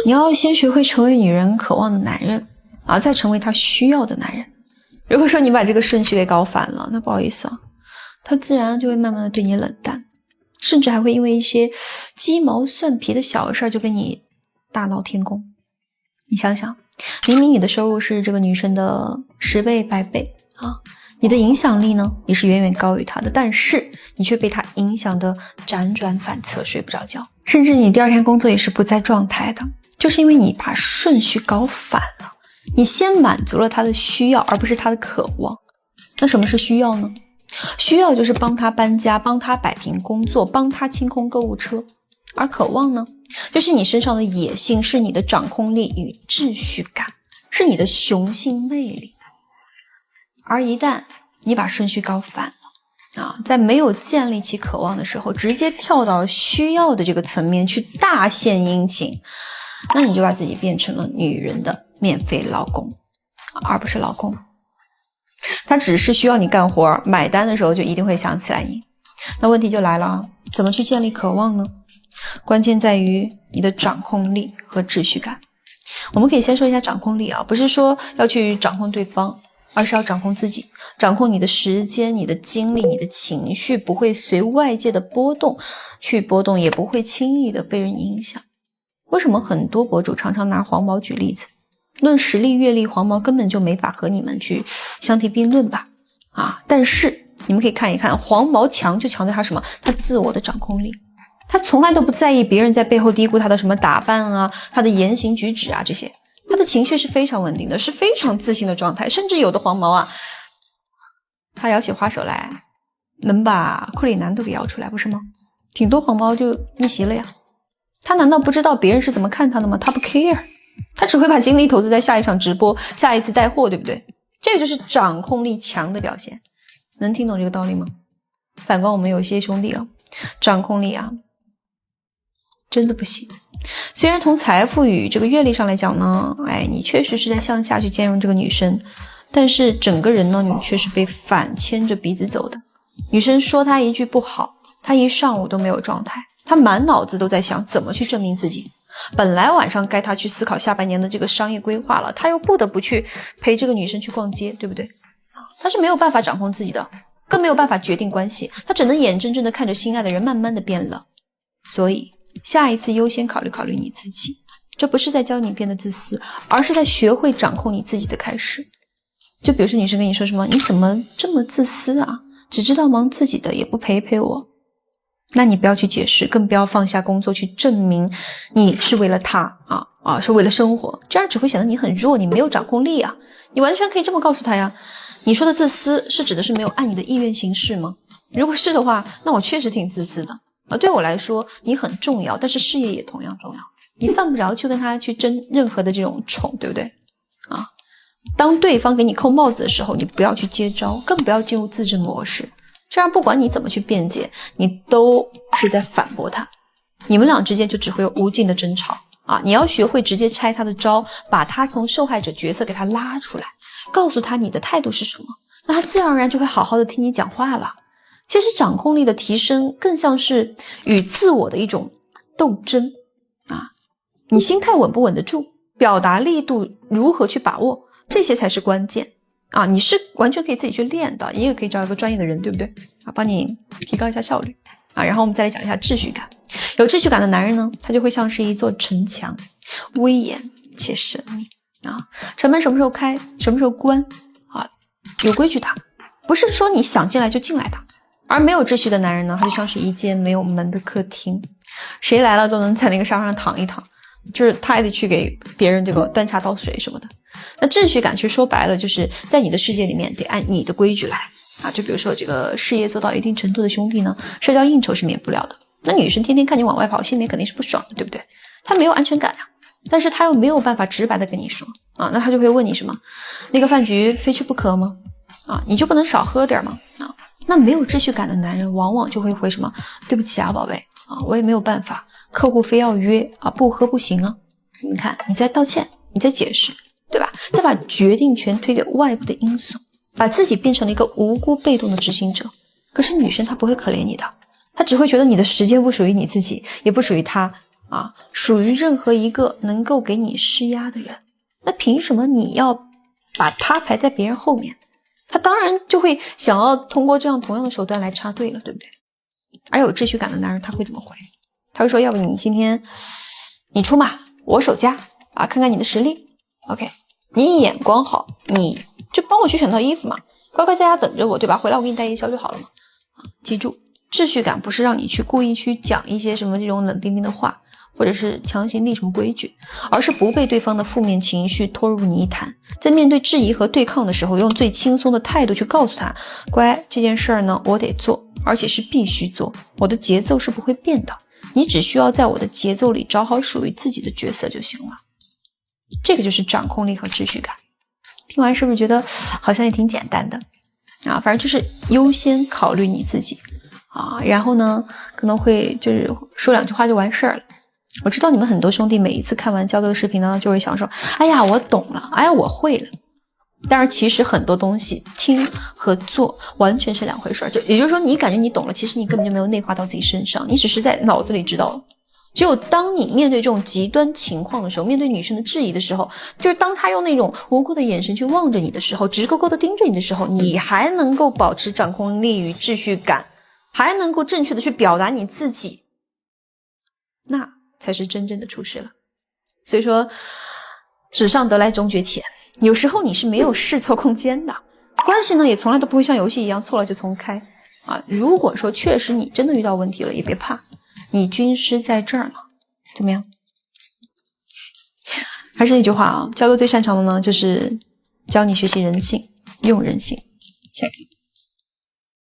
你要先学会成为女人渴望的男人啊，再成为她需要的男人。如果说你把这个顺序给搞反了，那不好意思啊，他自然就会慢慢的对你冷淡，甚至还会因为一些鸡毛蒜皮的小事就跟你大闹天宫。你想想，明明你的收入是这个女生的10倍100倍啊，你的影响力呢也是远远高于她的，但是你却被她影响的辗转反侧，睡不着觉，甚至你第二天工作也是不在状态的，就是因为你把顺序搞反了。你先满足了他的需要，而不是他的渴望。那什么是需要呢？需要就是帮他搬家，帮他摆平工作，帮他清空购物车。而渴望呢，就是你身上的野性，是你的掌控力与秩序感，是你的雄性魅力。而一旦你把顺序搞反了啊，在没有建立起渴望的时候，直接跳到需要的这个层面去大献殷勤，那你就把自己变成了女人的免费劳工，而不是老公。他只是需要你干活，买单的时候就一定会想起来你。那问题就来了，怎么去建立渴望呢？关键在于你的掌控力和秩序感。我们可以先说一下掌控力啊，不是说要去掌控对方，而是要掌控自己，掌控你的时间、你的精力、你的情绪，不会随外界的波动去波动，也不会轻易的被人影响。为什么很多博主常常拿黄毛举例子？论实力阅历，黄毛根本就没法和你们去相提并论吧？但是你们可以看一看，黄毛强就强在他什么？他自我的掌控力，他从来都不在意别人在背后嘀咕他的什么打扮啊，他的言行举止啊这些，他的情绪是非常稳定的，是非常自信的状态，甚至有的黄毛啊，他摇起花手来，能把库里南都给摇出来，不是吗？挺多黄毛就逆袭了呀。他难道不知道别人是怎么看他的吗？他不 care， 他只会把精力投资在下一场直播，下一次带货，对不对？这个就是掌控力强的表现。能听懂这个道理吗？反观我们有些兄弟啊，掌控力啊真的不行。虽然从财富与这个阅历上来讲呢，你确实是在向下去兼容这个女生，但是整个人呢，你却是被反牵着鼻子走的。女生说他一句不好，他一上午都没有状态，他满脑子都在想怎么去证明自己。本来晚上该他去思考下半年的这个商业规划了，他又不得不去陪这个女生去逛街，对不对？他是没有办法掌控自己的，更没有办法决定关系，他只能眼睁睁地看着心爱的人慢慢的变冷。所以下一次优先考虑考虑你自己，这不是在教你变得自私，而是在学会掌控你自己的开始。就比如说女生跟你说什么，你怎么这么自私啊，只知道忙自己的，也不陪陪我。那你不要去解释，更不要放下工作去证明你是为了他是为了生活，这样只会显得你很弱，你没有掌控力啊。你完全可以这么告诉他呀，你说的自私是指的是没有按你的意愿行事吗？如果是的话，那我确实挺自私的对我来说你很重要，但是事业也同样重要，你犯不着去跟他去争任何的这种宠，对不对当对方给你扣帽子的时候，你不要去接招，更不要进入自制模式，这样不管你怎么去辩解，你都是在反驳他，你们俩之间就只会有无尽的争吵你要学会直接拆他的招，把他从受害者角色给他拉出来，告诉他你的态度是什么，那他自然而然就会好好的听你讲话了。其实掌控力的提升更像是与自我的一种斗争你心态稳不稳得住，表达力度如何去把握，这些才是关键你是完全可以自己去练的，你也可以找一个专业的人，对不对帮你提高一下效率然后我们再来讲一下秩序感。有秩序感的男人呢，他就会像是一座城墙，威严且神秘城门什么时候开什么时候关有规矩的，不是说你想进来就进来的。而没有秩序的男人呢，他就像是一间没有门的客厅，谁来了都能在那个沙发上躺一躺，就是他还得去给别人这个端茶倒水什么的。那秩序感其实说白了，就是在你的世界里面得按你的规矩来就比如说这个事业做到一定程度的兄弟呢，社交应酬是免不了的。那女生天天看你往外跑，心里面肯定是不爽的，对不对？她没有安全感但是她又没有办法直白的跟你说那她就会问你什么，那个饭局非去不可吗你就不能少喝点吗那没有秩序感的男人往往就会回什么，对不起宝贝我也没有办法，客户非要约不喝不行你看你在道歉，你在解释，对吧？再把决定权推给外部的因素，把自己变成了一个无辜被动的执行者。可是女生她不会可怜你的，她只会觉得你的时间不属于你自己，也不属于她啊，属于任何一个能够给你施压的人。那凭什么你要把他排在别人后面？他当然就会想要通过这样同样的手段来插队了，对不对？而有秩序感的男人他会怎么回？他会说，要不你今天你出马，我守家啊，看看你的实力。 OK， 你眼光好，你就帮我去选套衣服嘛，乖乖在家等着我，对吧？回来我给你带夜宵就好了嘛。记住，秩序感不是让你去故意去讲一些什么这种冷冰冰的话，或者是强行立什么规矩，而是不被对方的负面情绪拖入泥潭，在面对质疑和对抗的时候，用最轻松的态度去告诉他，乖，这件事儿呢我得做，而且是必须做，我的节奏是不会变的，你只需要在我的节奏里找好属于自己的角色就行了。这个就是掌控力和秩序感。听完是不是觉得好像也挺简单的啊？反正就是优先考虑你自己啊，然后呢可能会就是说2句话就完事儿了。我知道你们很多兄弟每一次看完交流的视频呢，就会想说，哎呀我懂了，哎呀我会了。但是其实很多东西听和做完全是2回事，也就是说你感觉你懂了，其实你根本就没有内化到自己身上，你只是在脑子里知道了。只有当你面对这种极端情况的时候，面对女生的质疑的时候，就是当她用那种无辜的眼神去望着你的时候，直勾勾的盯着你的时候，你还能够保持掌控力与秩序感，还能够正确的去表达你自己，那才是真正的出事了。所以说纸上得来终觉浅，有时候你是没有试错空间的，关系呢也从来都不会像游戏一样错了就重开啊。如果说确实你真的遇到问题了，也别怕，你军师在这儿呢，怎么样？还是那句话啊，教哥最擅长的呢就是教你学习人性，用人性。下课。